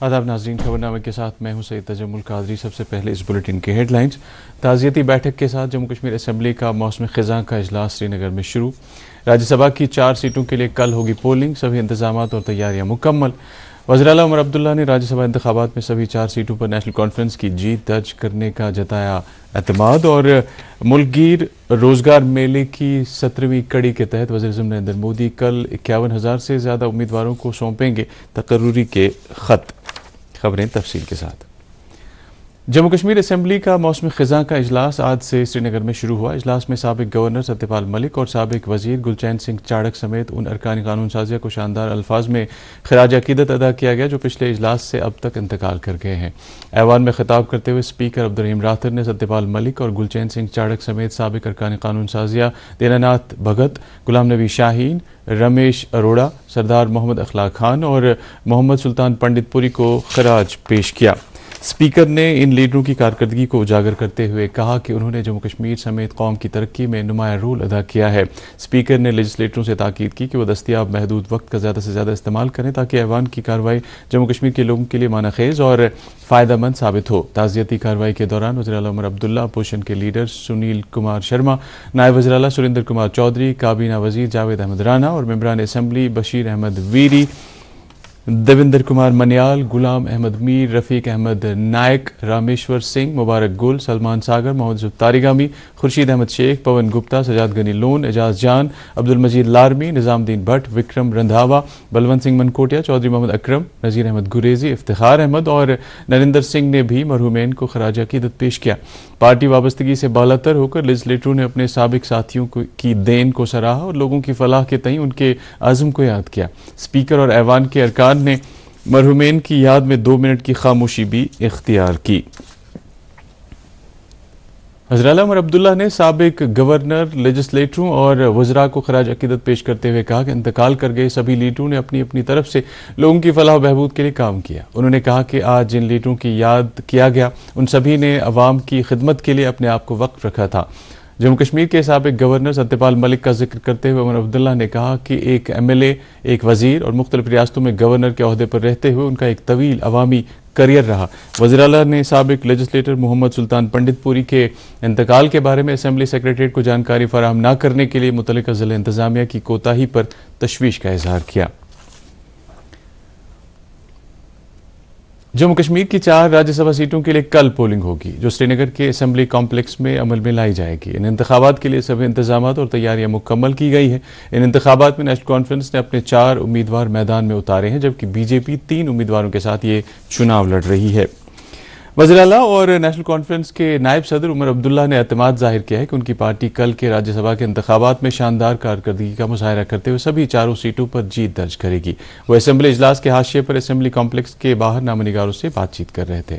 آداب ناظرین، خبرنامے کے ساتھ میں ہوں سید تجمل قادری۔ سب سے پہلے اس بلیٹن کے ہیڈ لائنز۔ تعزیتی بیٹھک کے ساتھ جموں کشمیر اسمبلی کا موسم خزاں کا اجلاس سری نگر میں شروع۔ راجیہ سبھا کی 4 سیٹوں کے لیے کل ہوگی پولنگ، سبھی انتظامات اور تیاریاں مکمل۔ وزیر اعلیٰ عمر عبداللہ نے راجیہ سبھا انتخابات میں سبھی 4 سیٹوں پر نیشنل کانفرنس کی جیت درج کرنے کا جتایا اعتماد۔ اور ملک گیر روزگار میلے کی 17ویں کڑی کے تحت وزیر اعظم نریندر مودی کل 51,000 سے زیادہ امیدواروں کو سونپیں گے تقرری کے خط۔ خبریں تفصیل کے ساتھ۔ جموں کشمیر اسمبلی کا موسم خزاں کا اجلاس آج سے سری نگر میں شروع ہوا۔ اجلاس میں سابق گورنر ستیہ پال ملک اور سابق وزیر گلچین سنگھ چاڑک سمیت ان ارکان قانون سازیہ کو شاندار الفاظ میں خراج عقیدت ادا کیا گیا جو پچھلے اجلاس سے اب تک انتقال کر گئے ہیں۔ ایوان میں خطاب کرتے ہوئے اسپیکر عبدالرحیم راتھر نے ستیہ پال ملک اور گلچین سنگھ چاڑک سمیت سابق ارکان قانون سازیہ دینا ناتھ بھگت، غلام نبی شاہین، رمیش اروڑا، سردار محمد اخلاق خان اور محمد سلطان پنڈت پوری کو خراج پیش کیا۔ اسپیکر نے ان لیڈروں کی کارکردگی کو اجاگر کرتے ہوئے کہا کہ انہوں نے جموں کشمیر سمیت قوم کی ترقی میں نمایاں رول ادا کیا ہے۔ اسپیکر نے لیجسلیٹروں سے تاکید کی کہ وہ دستیاب محدود وقت کا زیادہ سے زیادہ استعمال کریں تاکہ ایوان کی کارروائی جموں کشمیر کے لوگوں کے لیے معنی خیز اور فائدہ مند ثابت ہو۔ تعزیتی کارروائی کے دوران وزیر اعلیٰ عمر عبداللہ، اپوزیشن کے لیڈر سنیل کمار شرما، نائب وزیر اعلیٰ سریندر کمار چودھری، کابینہ وزیر جاوید احمد رانا اور ممبران اسمبلی بشیر احمد ویری، دیویندر کمار منیال، غلام احمد میر، رفیق احمد نائک، رامیشور سنگھ، مبارک گل، سلمان ساگر، محمد یوسف تاریگامی، خورشید احمد شیخ، پون گپتا، سجاد غنی لون، اعجاز جان، عبدالمجید لارمی، نظام الدین بھٹ، وکرم رندھاوا، بلونت سنگھ منکوٹیا، چودھری محمد اکرم، نذیر احمد گریزی، افتخار احمد اور نریندر سنگھ نے بھی مرحومین کو خراج عقیدت پیش کیا۔ پارٹی وابستگی سے بالاتر ہو کر لیجسلیٹروں نے اپنے سابق ساتھیوں کی دین کو سراہا اور لوگوں کی فلاح کے تئیں ان کے عزم کو یاد کیا۔ اسپیکر اور ایوان کے ارکان نے مرحومین کی یاد میں 2 منٹ کی خاموشی بھی اختیار کی۔ وزیر اعلیٰ عمر عبداللہ نے سابق گورنر، لیجسلیٹروں اور وزراء کو خراج عقیدت پیش کرتے ہوئے کہا کہ انتقال کر گئے سبھی لیڈروں نے اپنی اپنی طرف سے لوگوں کی فلاح و بہبود کے لیے کام کیا۔ انہوں نے کہا کہ آج جن لیڈروں کی یاد کیا گیا ان سبھی نے عوام کی خدمت کے لیے اپنے آپ کو وقف رکھا تھا۔ جموں کشمیر کے سابق گورنر ستیہ پال ملک کا ذکر کرتے ہوئے عمر عبداللہ نے کہا کہ ایک ایم ایل اے، ایک وزیر اور مختلف ریاستوں میں گورنر کے عہدے پر رہتے ہوئے ان کا ایک طویل عوامی کریئر رہا۔ وزیر اعلیٰ نے سابق لیجسلیٹر محمد سلطان پنڈت پوری کے انتقال کے بارے میں اسمبلی سیکریٹریٹ کو جانکاری فراہم نہ کرنے کے لیے متعلقہ ضلع انتظامیہ کی کوتاہی پر تشویش کا اظہار کیا۔ جموں کشمیر کی 4 راجیہ سبھا سیٹوں کے لیے کل پولنگ ہوگی جو سری نگر کے اسمبلی کمپلیکس میں عمل میں لائی جائے گی۔ ان انتخابات کے لیے سبھی انتظامات اور تیاریاں مکمل کی گئی ہیں۔ ان انتخابات میں نیشنل کانفرنس نے اپنے 4 امیدوار میدان میں اتارے ہیں جبکہ بی جے پی 3 امیدواروں کے ساتھ یہ چناؤ لڑ رہی ہے۔ وزیر اعلیٰ اور نیشنل کانفرنس کے نائب صدر عمر عبداللہ نے اعتماد ظاہر کیا ہے کہ ان کی پارٹی کل کے راجیہ سبھا کے انتخابات میں شاندار کارکردگی کا مظاہرہ کرتے ہوئے سبھی 4 سیٹوں پر جیت درج کرے گی۔ وہ اسمبلی اجلاس کے حاشیے پر اسمبلی کمپلیکس کے باہر نامہ نگاروں سے بات چیت کر رہے تھے۔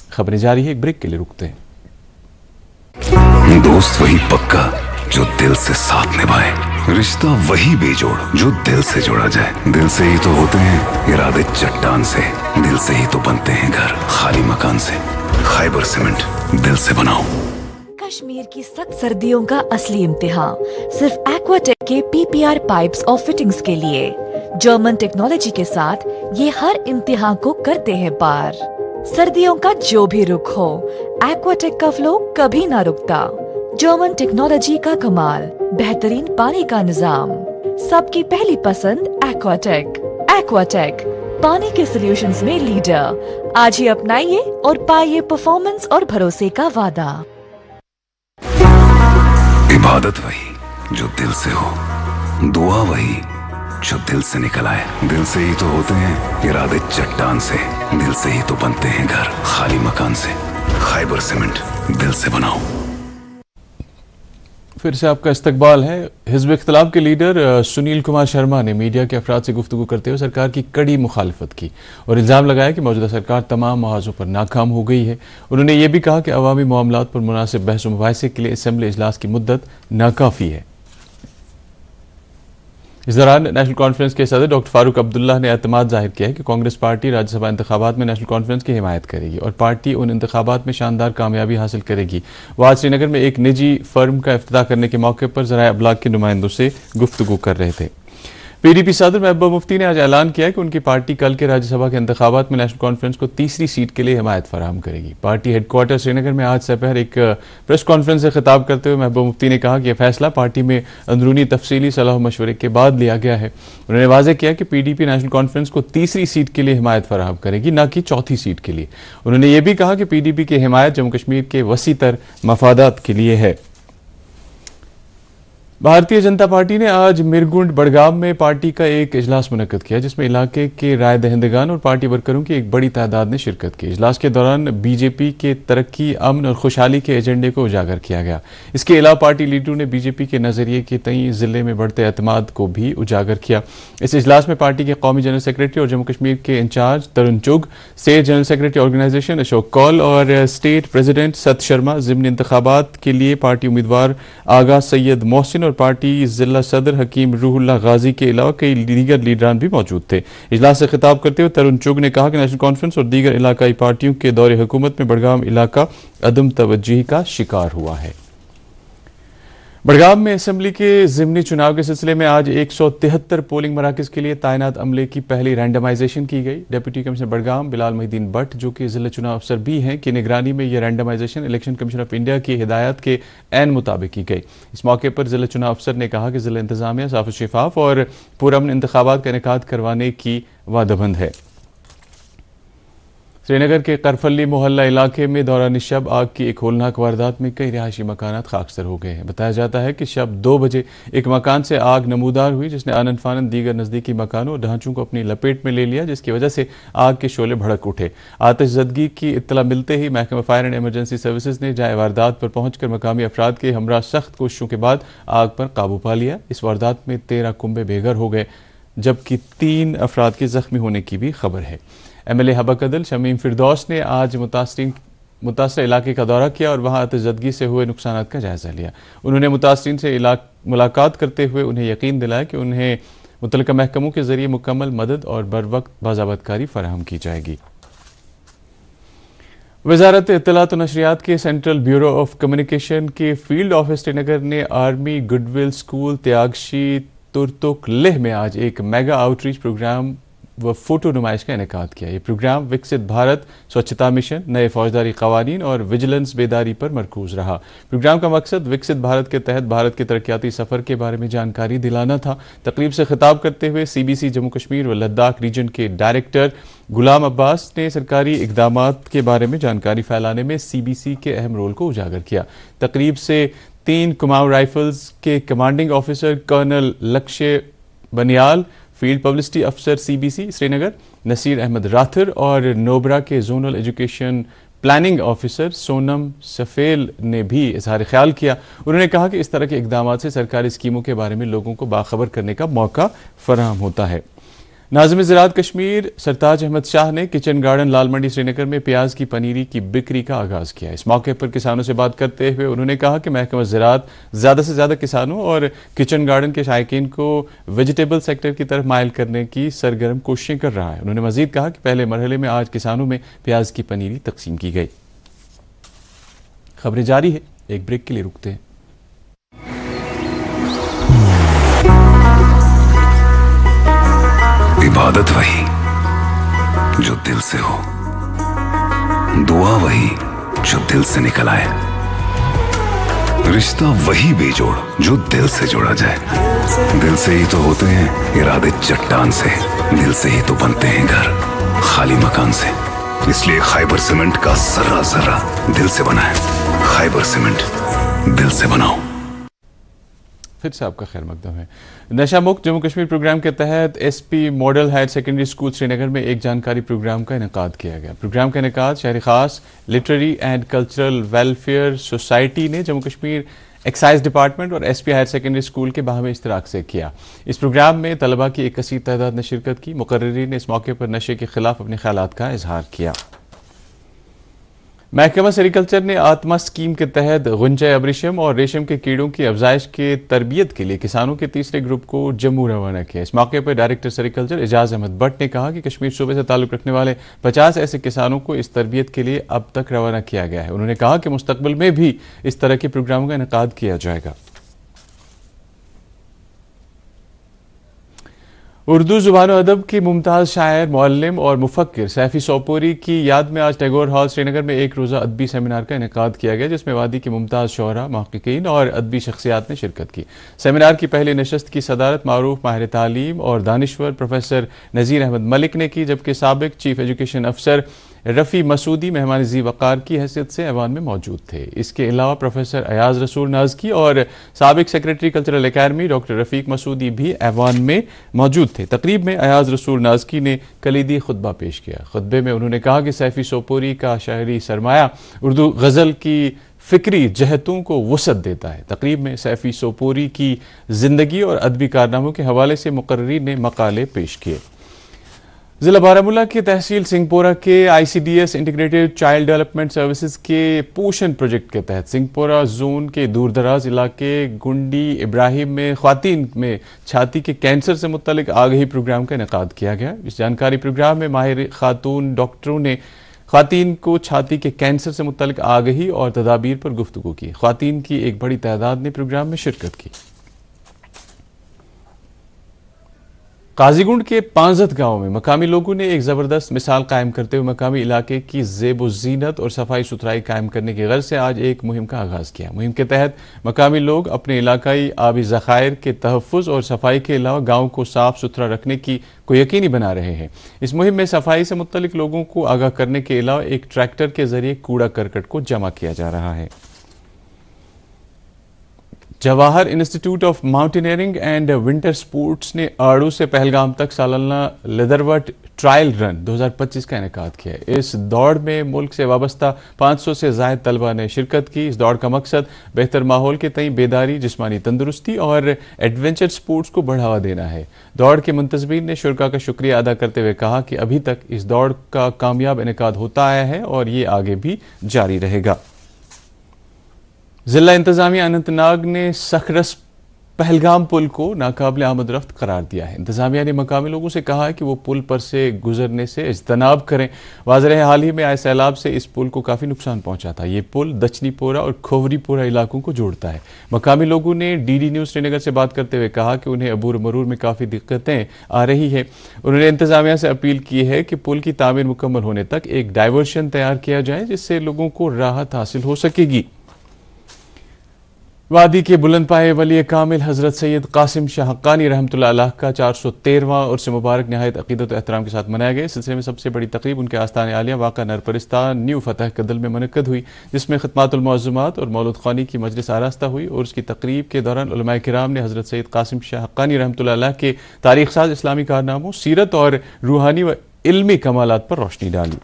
خبریں جاری ہے، ایک بریک کے لیے رکتے ہیں۔ دوست وہی پکا جو دل سے ساتھ نبھائے، رشتہ وہی بے جوڑ جو دل سے جوڑا جائے۔ دل سے ہی تو ہوتے ہیں ارادے چٹان سے، دل سے ہی تو بنتے ہیں گھر خالی مکان سے۔ خیبر سیمنٹ، دل سے بناؤ۔ کشمیر کی سخت سردیوں کا اصلی امتحان صرف ایکوا ٹیک کے PPR پائپس اور فٹنگز کے لیے۔ جرمن ٹیکنالوجی کے ساتھ یہ ہر امتحان کو کرتے ہیں پار۔ سردیوں کا جو بھی رخ ہو، ایکوا ٹیک کا فلو کبھی نہ رکتا۔ جرمن ٹیکنالوجی کا کمال، بہترین پانی کا نظام، سب کی پہلی پسند ایکوا ٹیک۔ ایکوا ٹیک پانی کے سلیوشنز میں لیڈر۔ آج ہی اپنائیے اور پائیے پرفارمنس اور بھروسے کا وعدہ۔ عبادت وہی جو دل سے ہو، دعا وہی جو دل سے نکل آئے۔ دل سے ہی تو ہوتے ہیں ارادے چٹان سے، دل سے ہی تو بنتے ہیں گھر خالی مکان سے۔ خیبر سیمنٹ، دل سے بناؤ۔ پھر سے آپ کا استقبال ہے۔ حزب اختلاف کے لیڈر سنیل کمار شرما نے میڈیا کے افراد سے گفتگو کرتے ہوئے سرکار کی کڑی مخالفت کی اور الزام لگایا کہ موجودہ سرکار تمام محاذوں پر ناکام ہو گئی ہے۔ انہوں نے یہ بھی کہا کہ عوامی معاملات پر مناسب بحث و مباحثے کے لیے اسمبلی اجلاس کی مدت ناکافی ہے۔ اس دوران نیشنل کانفرنس کے صدر ڈاکٹر فاروق عبداللہ نے اعتماد ظاہر کیا ہے کہ کانگریس پارٹی راجیہ سبھا انتخابات میں نیشنل کانفرنس کی حمایت کرے گی اور پارٹی ان انتخابات میں شاندار کامیابی حاصل کرے گی۔ وہ آج سری نگر میں ایک نجی فرم کا افتتاح کرنے کے موقع پر ذرائع ابلاغ کے نمائندوں سے گفتگو کر رہے تھے۔ PDP صدر محبوبہ مفتی نے آج اعلان کیا کہ ان کی پارٹی کل کے راجیہ سبھا کے انتخابات میں نیشنل کانفرنس کو تیسری سیٹ کے لیے حمایت فراہم کرے گی۔ پارٹی ہیڈ کوارٹر سری نگر میں آج سپہر ایک پریس کانفرنس سے خطاب کرتے ہوئے محبوبہ مفتی نے کہا کہ یہ فیصلہ پارٹی میں اندرونی تفصیلی صلاح و مشورے کے بعد لیا گیا ہے۔ انہوں نے واضح کیا کہ PDP نیشنل کانفرنس کو تیسری سیٹ کے لیے حمایت فراہم کرے گی، نہ کہ چوتھی سیٹ کے لیے۔ انہوں نے یہ بھی کہا کہ PDP کی حمایت جموں کشمیر کے وسیع تر مفادات کے لیے ہے۔ بھارتیہ جنتا پارٹی نے آج مرگنڈ بڑگام میں پارٹی کا ایک اجلاس منعقد کیا، جس میں علاقے کے رائے دہندگان اور پارٹی ورکروں کی ایک بڑی تعداد نے شرکت کی۔ اجلاس کے دوران BJP کے ترقی، امن اور خوشحالی کے ایجنڈے کو اجاگر کیا گیا۔ اس کے علاوہ پارٹی لیڈروں نے BJP کے نظریے کے تئیں ضلع میں بڑھتے اعتماد کو بھی اجاگر کیا۔ اس اجلاس میں پارٹی کے قومی جنرل سیکرٹری اور جموں کشمیر کے incharge Tarun Chugh, state general secretary organisation Ashok Koul اور اسٹیٹ پریزیڈنٹ ست شرما، ضمنی انتخابات کے لیے پارٹی امیدوار آغا سید محسن اور پارٹی ضلع صدر حکیم روح اللہ غازی کے علاوہ کئی دیگر لیڈران بھی موجود تھے۔ اجلاس سے خطاب کرتے ہوئے ترن چوگ نے کہا کہ نیشنل کانفرنس اور دیگر علاقائی پارٹیوں کے دور حکومت میں بڑگام علاقہ عدم توجہی کا شکار ہوا ہے۔ بڑگام میں اسمبلی کے ضمنی چناؤ کے سلسلے میں آج 173 پولنگ مراکز کے لیے تعینات عملے کی پہلی رینڈمائزیشن کی گئی۔ Deputy commissioner Budgam Bilal Mohi Uddin but, جو کہ ضلع چناؤ افسر بھی ہیں، کی نگرانی میں یہ randomization election commission of India کی ہدایات کے عین مطابق کی گئی۔ اس موقع پر ضلع چناؤ افسر نے کہا کہ ضلع انتظامیہ صاف و شفاف اور پرامن انتخابات کا انعقاد کروانے کی وعدہ بند ہے۔ سری نگر کے کرفلی محلہ علاقے میں دوران شب آگ کی ایک ہولناک واردات میں کئی رہائشی مکانات خاکستر ہو گئے ہیں۔ بتایا جاتا ہے کہ شب 2 بجے ایک مکان سے آگ نمودار ہوئی، جس نے آنن فانن دیگر نزدیکی مکانوں اور ڈھانچوں کو اپنی لپیٹ میں لے لیا، جس کی وجہ سے آگ کے شعلے بھڑک اٹھے۔ آتش زدگی کی اطلاع ملتے ہی محکمہ فائر اینڈ ایمرجنسی سروسز نے جائے واردات پر پہنچ کر مقامی افراد کے ہمراہ سخت کوششوں کے بعد آگ پر قابو پا لیا۔ اس واردات میں 13 کنبے بے گھر ہو گئے، جبکہ 3 افراد کے زخمی ہونے کی بھی خبر ہے۔ MLA حبک عدل شمیم فردوس نے آج متاثرہ علاقے کا دورہ کیا اور وہاں آتش زدگی سے ہوئے نقصانات کا جائزہ لیا۔ انہوں نے متاثرین سے ملاقات کرتے ہوئے انہیں یقین دلایا کہ انہیں متعلقہ محکموں کے ذریعے مکمل مدد اور بروقت باضابطہ کاری فراہم کی جائے گی۔ وزارت اطلاعات و نشریات کے سینٹرل بیورو آف کمیونیکیشن کے فیلڈ آفس سری نگر نے آرمی گڈ ول اسکول تیاگشی ترتک لہ میں آج ایک میگا آؤٹ ریچ پروگرام و فوٹو نمائش کا انعقاد کیا۔ یہ پروگرام وکست بھارت، سوچھتا مشن، نئے فوجداری قوانین اور وجیلنس بیداری پر مرکوز رہا۔ پروگرام کا مقصد وکست بھارت کے تحت بھارت کے ترقیاتی سفر کے بارے میں جانکاری دلانا تھا۔ تقریب سے خطاب کرتے ہوئے CBC جموں کشمیر و لداخ ریجن کے ڈائریکٹر غلام عباس نے سرکاری اقدامات کے بارے میں جانکاری پھیلانے میں CBC کے اہم رول کو اجاگر کیا۔ تقریب سے 3 کماؤ رائفلز کے commanding officer colonel Lakshay Baniyal, field publicity افسر CBC سری نگر نصیر احمد راتھر اور نوبرا کے zonal education planning officer Sonam سفیل نے بھی اظہار خیال کیا۔ انہوں نے کہا کہ اس طرح کے اقدامات سے سرکاری اسکیموں کے بارے میں لوگوں کو باخبر کرنے کا موقع فراہم ہوتا ہے۔ ناظم زراعت کشمیر سرتاج احمد شاہ نے کچن گارڈن لال منڈی سری نگر میں پیاز کی پنیری کی بکری کا آغاز کیا۔ اس موقع پر کسانوں سے بات کرتے ہوئے انہوں نے کہا کہ محکمہ زراعت زیادہ سے زیادہ کسانوں اور کچن گارڈن کے شائقین کو ویجیٹیبل سیکٹر کی طرف مائل کرنے کی سرگرم کوششیں کر رہا ہے۔ انہوں نے مزید کہا کہ پہلے مرحلے میں آج کسانوں میں پیاز کی پنیری تقسیم کی گئی۔ خبریں جاری ہے، ایک بریک کے لیے رکتے ہیں۔ عبادت وہی جو دل سے ہو، دعا وہی جو دل سے نکل آئے، رشتہ وہی بے جوڑ جو دل سے جوڑا جائے۔ دل سے ہی تو ہوتے ہیں ارادے چٹان سے، دل سے ہی تو بنتے ہیں گھر خالی مکان سے۔ اس لیے خیبر سیمنٹ کا ذرہ ذرہ دل سے بنا ہے۔ خیبر سیمنٹ، دل سے بناؤ۔ پھر سے آپ کا خیر مقدم ہے۔ نشہ مکت جموں کشمیر پروگرام کے تحت SP model higher secondary school Srinagar میں ایک جانکاری پروگرام کا انعقاد کیا گیا۔ پروگرام کا انعقاد شہر خاص literary and cultural welfare society نے جموں کشمیر ایکسائز ڈپارٹمنٹ اور SP ہائر سیکنڈری اسکول کے باہمی اشتراک سے کیا۔ اس پروگرام میں طلباء کی ایک کثیر تعداد نے شرکت کی۔ مقررین نے اس موقع پر نشے کے خلاف اپنے خیالات کا اظہار کیا۔ محکمہ سیریکلچر نے آتما اسکیم کے تحت غنچۂ ابریشم اور ریشم کے کیڑوں کی افزائش کے تربیت کے لیے کسانوں کے تیسرے گروپ کو جموں روانہ کیا۔ اس موقع پر ڈائریکٹر سیریکلچر اعجاز احمد بٹ نے کہا کہ کشمیر صوبے سے تعلق رکھنے والے 50 ایسے کسانوں کو اس تربیت کے لیے اب تک روانہ کیا گیا ہے۔ انہوں نے کہا کہ مستقبل میں بھی اس طرح کے پروگراموں کا انعقاد کیا جائے گا۔ اردو زبان و ادب کی ممتاز شاعر، معلم اور مفکر سیفی سوپوری کی یاد میں آج ٹیگور ہال سری نگر میں ایک روزہ ادبی سیمینار کا انعقاد کیا گیا، جس میں وادی کی ممتاز شعراء، محققین اور ادبی شخصیات نے شرکت کی۔ سیمینار کی پہلی نشست کی صدارت معروف ماہر تعلیم اور دانشور پروفیسر نذیر احمد ملک نے کی، جبکہ سابق چیف ایجوکیشن افسر رفیع مسعودی مہمان ذی وقار کی حیثیت سے ایوان میں موجود تھے۔ اس کے علاوہ پروفیسر ایاز رسول نازکی اور سابق سیکریٹری کلچرل اکیڈمی ڈاکٹر رفیق مسعودی بھی ایوان میں موجود تھے۔ تقریب میں ایاز رسول نازکی نے کلیدی خطبہ پیش کیا۔ خطبے میں انہوں نے کہا کہ سیفی سوپوری کا شاعری سرمایہ اردو غزل کی فکری جہتوں کو وسعت دیتا ہے۔ تقریب میں سیفی سوپوری کی زندگی اور ادبی کارناموں کے حوالے سے مقررین نے مقالے پیش کیے۔ ضلع بارہمولہ کی تحصیل سنگھ پورہ کے ICDS integrated child development services کے پوشن پروجیکٹ کے تحت سنگھ پورہ زون کے دور دراز علاقے گنڈی ابراہیم میں خواتین میں چھاتی کے کینسر سے متعلق آگہی پروگرام کا انعقاد کیا گیا۔ اس جانکاری پروگرام میں ماہر خاتون ڈاکٹروں نے خواتین کو چھاتی کے کینسر سے متعلق آگہی اور تدابیر پر گفتگو کی۔ خواتین کی ایک بڑی تعداد نے پروگرام میں شرکت کی۔ قاضی گنڈ کے پانزت گاؤں میں مقامی لوگوں نے ایک زبردست مثال قائم کرتے ہوئے مقامی علاقے کی زیب و زینت اور صفائی ستھرائی قائم کرنے کی غرض سے آج ایک مہم کا آغاز کیا۔ مہم کے تحت مقامی لوگ اپنے علاقائی آبی ذخائر کے تحفظ اور صفائی کے علاوہ گاؤں کو صاف ستھرا رکھنے کو یقینی بنا رہے ہیں۔ اس مہم میں صفائی سے متعلق لوگوں کو آگاہ کرنے کے علاوہ ایک ٹریکٹر کے ذریعے کوڑا کرکٹ کو جمع کیا جا رہا ہے۔ Jawahar institute of mountaineering and winter sports نے آڑو سے پہلگام تک سالانہ لیدروٹ ٹرائل رن 2025 کا انعقاد کیا ہے۔ اس دوڑ میں ملک سے وابستہ 500 سے زائد طلبہ نے شرکت کی۔ اس دوڑ کا مقصد بہتر ماحول کے تئیں بیداری، جسمانی تندرستی اور ایڈونچر سپورٹس کو بڑھاوا دینا ہے۔ دوڑ کے منتظمین نے شرکاء کا شکریہ ادا کرتے ہوئے کہا کہ ابھی تک اس دوڑ کا کامیاب انعقاد ہوتا آیا ہے اور یہ آگے بھی جاری رہے گا۔ ضلع انتظامیہ اننت ناگ نے سکھرس پہلگام پل کو ناقابل آمد رفت قرار دیا ہے۔ انتظامیہ نے مقامی لوگوں سے کہا ہے کہ وہ پل پر سے گزرنے سے اجتناب کریں۔ واضح ہے حال ہی میں آئے سیلاب سے اس پل کو کافی نقصان پہنچا تھا۔ یہ پل دچنی پورہ اور کھووری پورہ علاقوں کو جوڑتا ہے۔ مقامی لوگوں نے DD نیوز سری نگر سے بات کرتے ہوئے کہا کہ انہیں عبور مرور میں کافی دقتیں آ رہی ہیں۔ انہوں نے انتظامیہ سے اپیل کی ہے کہ پل کی تعمیر مکمل ہونے تک ایک ڈائیورشن تیار کیا جائے جس سے لوگوں کو راحت حاصل ہو سکے گی۔ وادی کے بلند پائے ولی کامل حضرت سید قاسم شاہ حقانی رحمۃ اللہ علیہ کا 413واں عرس مبارک نہایت عقیدت و احترام کے ساتھ منایا گیا۔ اس سلسلے میں سب سے بڑی تقریب ان کے آستان عالیہ واقع نرپرستان نیو فتح کدل میں منعقد ہوئی، جس میں خطمات المعظمات اور مولود خوانی کی مجلس آراستہ ہوئی اور اس کی تقریب کے دوران علماء کرام نے حضرت سید قاسم شاہ حقانی رحمۃ اللہ علیہ کے تاریخ ساز اسلامی کارناموں، سیرت اور روحانی و علمی کمالات پر روشنی ڈالی۔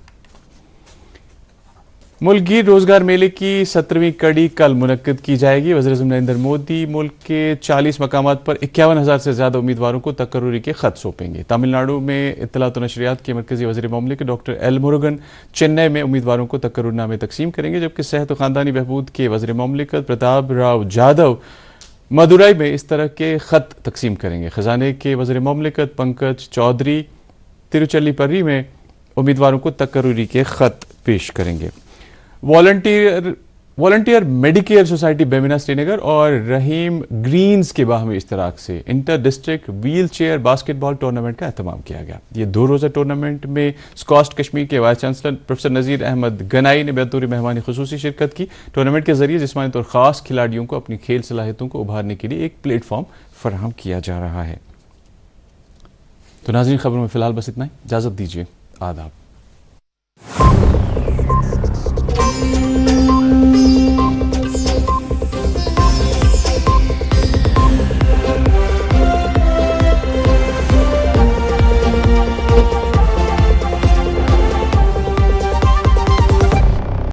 ملک گیر روزگار میلے کی 17ویں کڑی کل منعقد کی جائے گی۔ وزیر اعظم نریندر مودی ملک کے 40 مقامات پر 51,000 سے زیادہ امیدواروں کو تقرری کے خط سونپیں گے۔ تمل ناڈو میں اطلاعات و نشریات کے مرکزی وزیر مملکت ڈاکٹر ایل مرگن چنئی میں امیدواروں کو تقرر نامے تقسیم کریں گے، جبکہ صحت و خاندانی بہبود کے وزیر مملکت پرتاپ راؤ جادو مدورائی میں اس طرح کے خط تقسیم کریں گے۔ خزانے کے وزیر مملکت پنکج چودھری تروچیلی پری میں امیدواروں کو تقرری کے خط پیش کریں گے۔ Volunteer medicare society Bemina Srinagar اور رحیم گرینز کے باہمی اشتراک سے inter district wheelchair basketball tournament کا اہتمام کیا گیا۔ یہ 2 روزہ ٹورنامنٹ میں اسکاسٹ کشمیر کے vice chancellor professor Nazir Ahmad Ganai نے بطور مہمان خصوصی شرکت کی۔ ٹورنامنٹ کے ذریعے جسمانی طور خاص کھلاڑیوں کو اپنی کھیل صلاحیتوں کو ابھارنے کے لیے ایک پلیٹ فارم فراہم کیا جا رہا ہے۔ تو ناظرین، خبروں میں فی الحال بس اتنا ہی، اجازت دیجیے، آداب۔